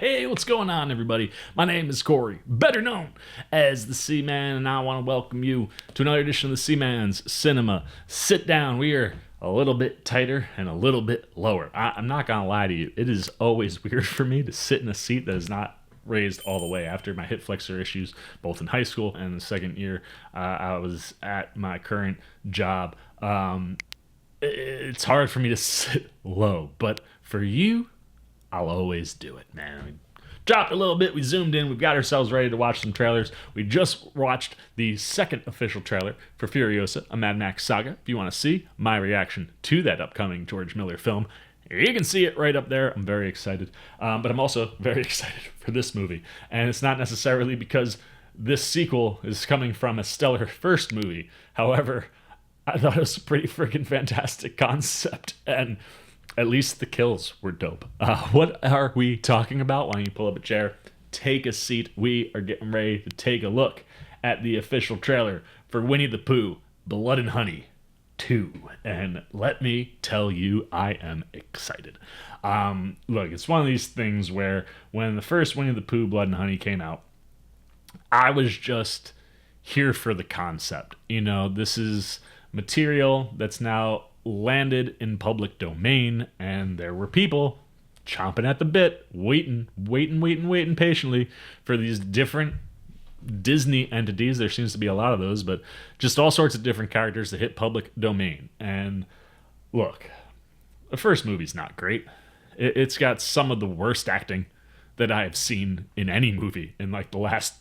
Hey, what's going on, everybody? My name is Corey, better known as the Seaman, and I want to welcome you to another edition of the Seaman's Cinema Sit Down. We are a little bit tighter and a little bit lower. I'm not going to lie to you. It is always weird for me to sit in a seat that is not raised all the way after my hip flexor issues, both in high school and the second year I was at my current job. It's hard for me to sit low, but for you, I'll always do it, man. We dropped a little bit, we zoomed in, we've got ourselves ready to watch some trailers. We just watched the second official trailer for Furiosa, a Mad Max saga. If you want to see my reaction to that upcoming George Miller film, you can see it right up there. I'm very excited. But I'm also very excited for this movie. And it's not necessarily because this sequel is coming from a stellar first movie. However, I thought it was a pretty freaking fantastic concept. And at least the kills were dope. What are we talking about? Why don't you pull up a chair, take a seat. We are getting ready to take a look at the official trailer for Winnie the Pooh, Blood and Honey 2. And let me tell you, I am excited. Look, it's one of these things where when the first Winnie the Pooh, Blood and Honey came out, I was just here for the concept. You know, this is material that's now landed in public domain, and there were people chomping at the bit, waiting patiently for these different Disney entities. There seems to be a lot of those, but just all sorts of different characters that hit public domain. And look, the first movie's not great. It's got some of the worst acting that I have seen in any movie in like the last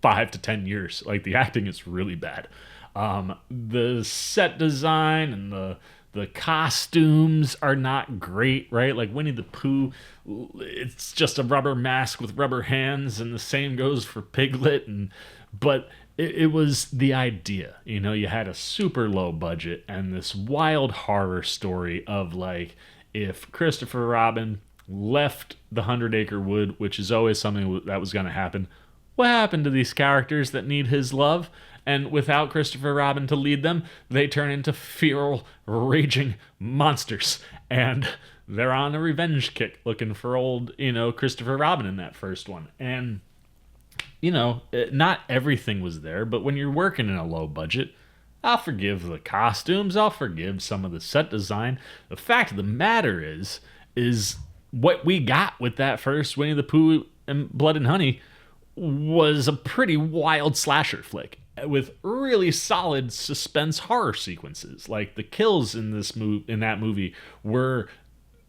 5 to 10 years. Like, the acting is really bad. The set design and the costumes are not great, right? Like Winnie the Pooh, it's just a rubber mask with rubber hands, and the same goes for Piglet. But it was the idea, you know. You had a super low budget and this wild horror story of like, if Christopher Robin left the 100-Acre Wood, which is always something that was going to happen, what happened to these characters that need his love? And without Christopher Robin to lead them, they turn into feral, raging monsters. And they're on a revenge kick looking for old, Christopher Robin in that first one. And, not everything was there, but when you're working in a low budget, I'll forgive the costumes, I'll forgive some of the set design. The fact of the matter is what we got with that first Winnie the Pooh and Blood and Honey was a pretty wild slasher flick with really solid suspense horror sequences. Like, the kills in that movie were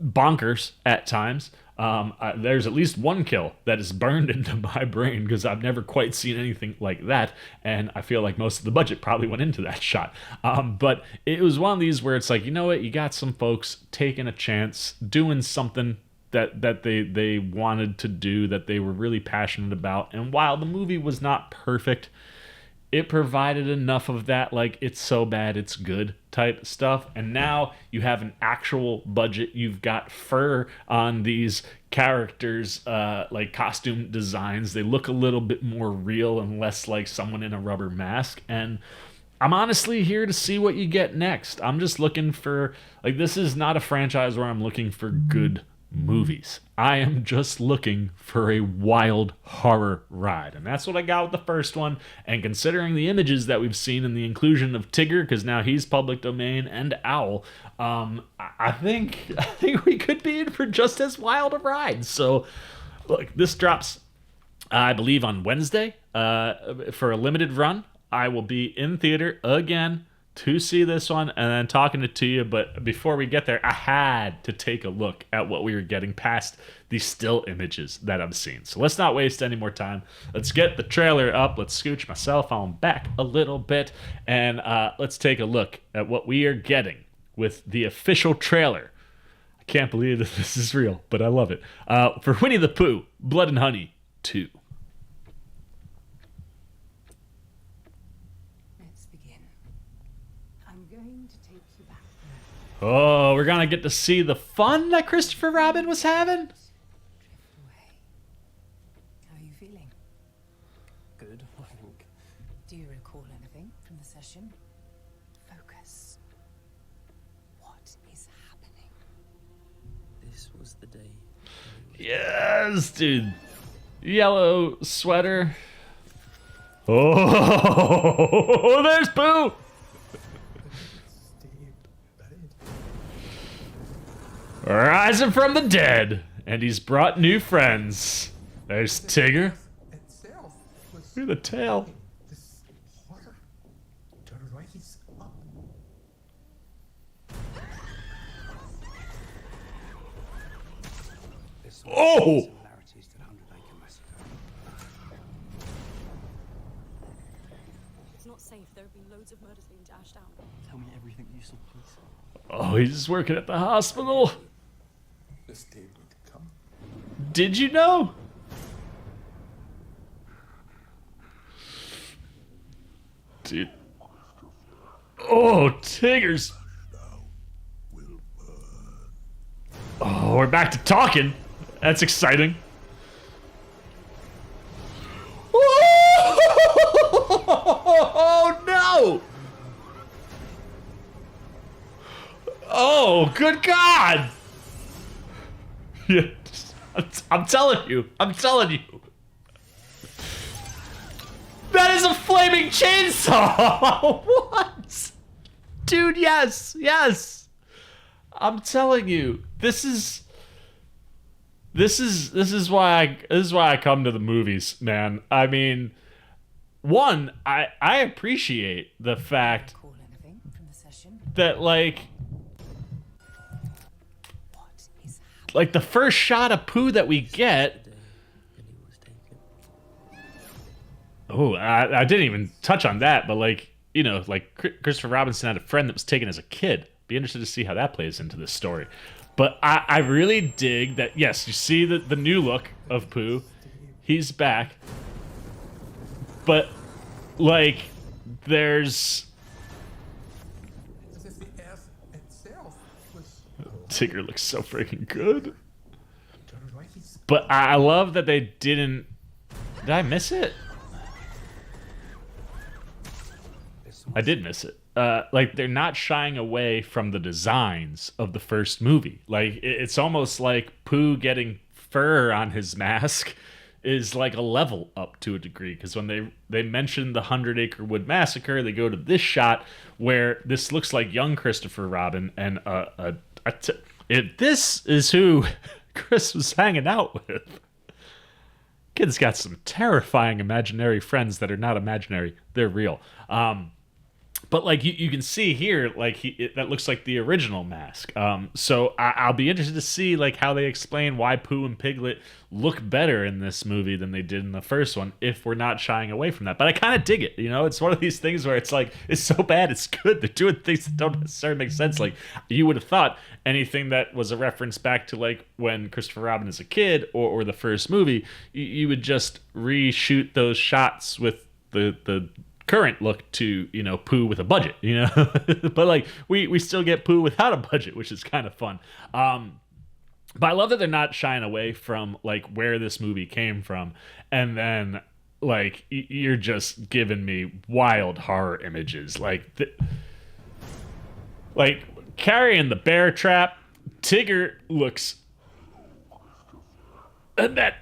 bonkers at times. There's at least one kill that is burned into my brain because I've never quite seen anything like that, and I feel like most of the budget probably went into that shot. But it was one of these where it's like, you know what, you got some folks taking a chance, doing something that they wanted to do, that they were really passionate about. And while the movie was not perfect, it provided enough of that, like, it's so bad it's good type stuff. And now you have an actual budget. You've got fur on these characters, like costume designs. They look a little bit more real and less like someone in a rubber mask. And I'm honestly here to see what you get next. I'm just looking for, like, this is not a franchise where I'm looking for good movies. I am just looking for a wild horror ride, and that's what I got with the first one. And considering the images that we've seen and the inclusion of Tigger, because now he's public domain, and Owl, I think we could be in for just as wild a ride. So look, this drops, I believe, on Wednesday for a limited run. I will be in theater again to see this one and then talking it to you. But before we get there, I had to take a look at what we were getting past the still images that I've seen. So let's not waste any more time. Let's get the trailer up. Let's scooch my cell phone back a little bit, and let's take a look at what we are getting with the official trailer. I can't believe that this is real, but I love it. For Winnie the Pooh, Blood and Honey 2. Oh, we're gonna get to see the fun that Christopher Robin was having? Drift away. How are you feeling? Good, I think. Do you recall anything from the session? Focus. What is happening? This was the day. Yeah, Yes, dude. Yellow sweater. Oh, there's Pooh. Rising from the dead, and he's brought new friends. There's Tigger. Look at the tail. Oh! It's not safe. There have been loads of murders being dashed out. Tell me everything you saw, please. Oh, he's working at the hospital. This day would come. Did you know? Dude. Oh, Tigger's. Oh, we're back to talking. That's exciting. Oh, no! Oh, good God! Yeah, I'm telling you. I'm telling you. That is a flaming chainsaw! What? Dude, yes. Yes. I'm telling you. This is why I come to the movies, man. I mean, one, I appreciate the fact Recall anything from the session? that like What is like the first shot of Pooh that we get. Oh, I didn't even touch on that, but like, you know, like Christopher Robinson had a friend that was taken as a kid. Be interested to see how that plays into this story. But I really dig that, yes, you see the new look of Pooh. He's back. But, like, there's... Tigger looks so freaking good. But I love that they didn't... Did I miss it? I did miss it. Like, they're not shying away from the designs of the first movie. Like, it's almost like Pooh getting fur on his mask is like a level up to a degree. Because when they mention the 100 Acre Wood Massacre, they go to this shot where this looks like young Christopher Robin. And this is who Chris was hanging out with. Kid's got some terrifying imaginary friends that are not imaginary. They're real. But like you can see here, like that looks like the original mask. So I'll be interested to see like how they explain why Pooh and Piglet look better in this movie than they did in the first one, if we're not shying away from that. But I kind of dig it. You know, it's one of these things where it's like it's so bad it's good. They're doing things that don't necessarily make sense. Like you would have thought anything that was a reference back to like when Christopher Robin is a kid or the first movie, you would just reshoot those shots with the current look to, you know, Pooh with a budget, you know. But like we still get Pooh without a budget, which is kind of fun. But I love that they're not shying away from like where this movie came from, and then like you're just giving me wild horror images like like carrying the bear trap. Tigger looks, and that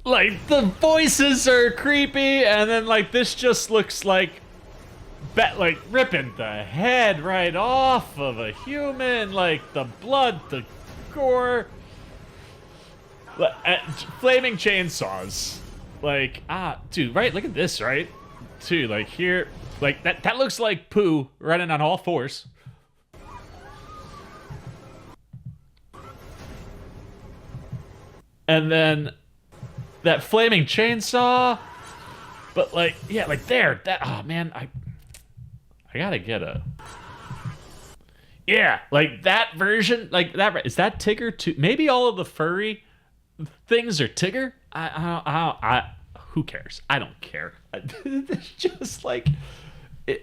like the voices are creepy, and then like this just looks like like ripping the head right off of a human, like the blood, the gore, flaming chainsaws, like dude, right? Look at this, right? Dude, like here, like that looks like Pooh running on all fours. And then that flaming chainsaw, but like, yeah, like there, that, oh man, I gotta get a, yeah, like that version, like that, is that Tigger too? Maybe all of the furry things are Tigger? Who cares? I don't care. It's just like,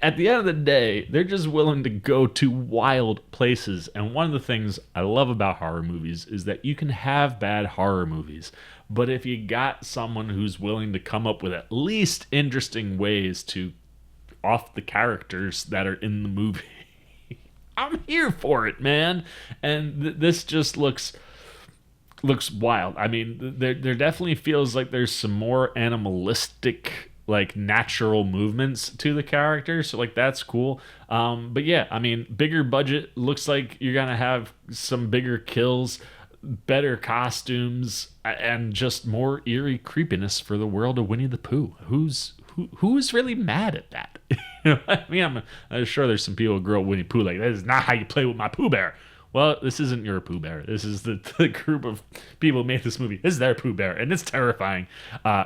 at the end of the day, they're just willing to go to wild places. And one of the things I love about horror movies is that you can have bad horror movies, but if you got someone who's willing to come up with at least interesting ways to off the characters that are in the movie, I'm here for it, man. And this just looks wild. I mean, there definitely feels like there's some more animalistic, like natural movements to the character, so like that's cool. But yeah, I mean, bigger budget, looks like you're gonna have some bigger kills, better costumes, and just more eerie creepiness for the world of Winnie the Pooh. Who's really mad at that? You know, I mean, I'm sure there's some people who grow up Winnie the Pooh like, that is not how you play with my Pooh Bear. Well, this isn't your Pooh Bear. This is the group of people who made this movie. This is their Pooh Bear, and it's terrifying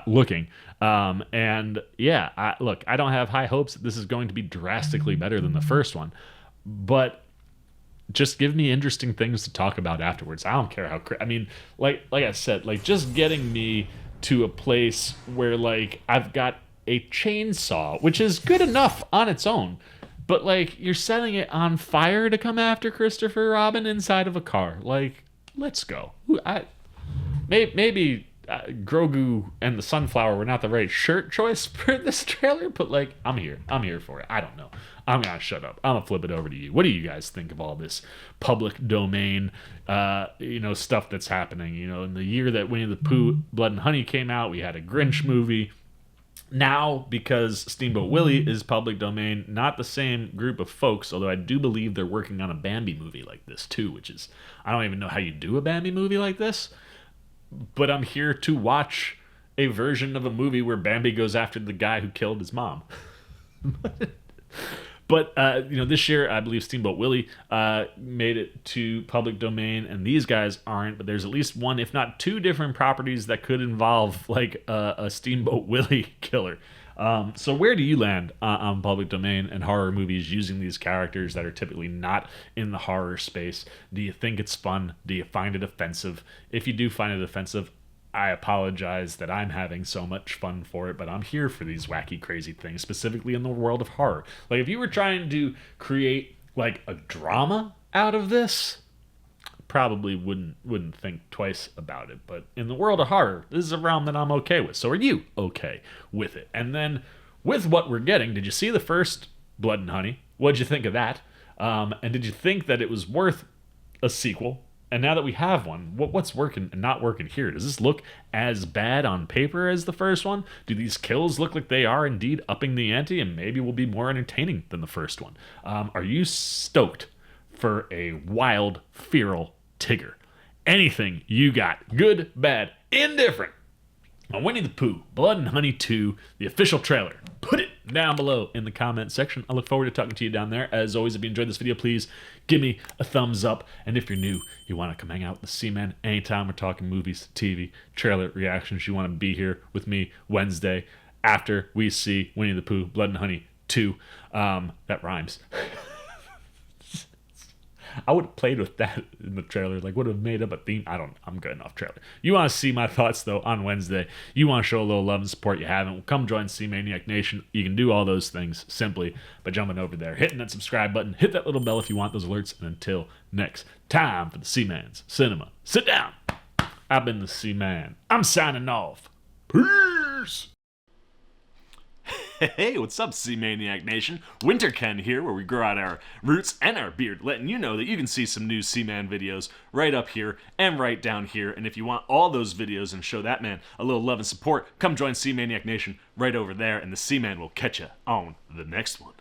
looking. And yeah, look, I don't have high hopes that this is going to be drastically better than the first one, but just give me interesting things to talk about afterwards. I don't care how. I mean, like I said, like just getting me to a place where like I've got a chainsaw, which is good enough on its own. But, like, you're setting it on fire to come after Christopher Robin inside of a car. Like, let's go. Maybe Grogu and the sunflower were not the right shirt choice for this trailer, but, like, I'm here. I'm here for it. I don't know. I'm going to shut up. I'm going to flip it over to you. What do you guys think of all this public domain, stuff that's happening? You know, in the year that Winnie the Pooh, Blood and Honey came out, we had a Grinch movie. Now, because Steamboat Willie is public domain, not the same group of folks, although I do believe they're working on a Bambi movie like this too, which is, I don't even know how you do a Bambi movie like this, but I'm here to watch a version of a movie where Bambi goes after the guy who killed his mom. But, this year, I believe Steamboat Willie made it to public domain, and these guys aren't, but there's at least one, if not two different properties that could involve, like, a Steamboat Willie killer. So where do you land on public domain and horror movies using these characters that are typically not in the horror space? Do you think it's fun? Do you find it offensive? If you do find it offensive, I apologize that I'm having so much fun for it, but I'm here for these wacky, crazy things, specifically in the world of horror. Like, if you were trying to create, like, a drama out of this, probably wouldn't think twice about it. But in the world of horror, this is a realm that I'm okay with. So are you okay with it? And then, with what we're getting, did you see the first Blood and Honey? What'd you think of that? And did you think that it was worth a sequel? And now that we have one, what's working and not working here? Does this look as bad on paper as the first one? Do these kills look like they are indeed upping the ante and maybe will be more entertaining than the first one? Are you stoked for a wild, feral Tigger? Anything you got, good, bad, indifferent, on Winnie the Pooh, Blood and Honey 2, the official trailer, put it down below in the comment section. I look forward to talking to you down there. As always, if you enjoyed this video, please give me a thumbs up. And if you're new, you want to come hang out with the C-Man anytime we're talking movies, TV, trailer reactions, you want to be here with me Wednesday after we see Winnie the Pooh, Blood and Honey 2. That rhymes. I would have played with that in the trailer, like would have made up a theme. I'm good enough trailer. You want to see my thoughts though on Wednesday. You want to show a little love and support you haven't. Well, come join C-Maniac Nation. You can do all those things simply by jumping over there, hitting that subscribe button, hit that little bell if you want those alerts. And until next time for the C-Man's Cinema Sit Down. I've been the C-Man. I'm signing off. Peace. Hey, what's up, C-Maniac Nation? Winter Ken here, where we grow out our roots and our beard, letting you know that you can see some new C-Man videos right up here and right down here. And if you want all those videos and show that man a little love and support, come join C-Maniac Nation right over there, and the C-Man will catch you on the next one.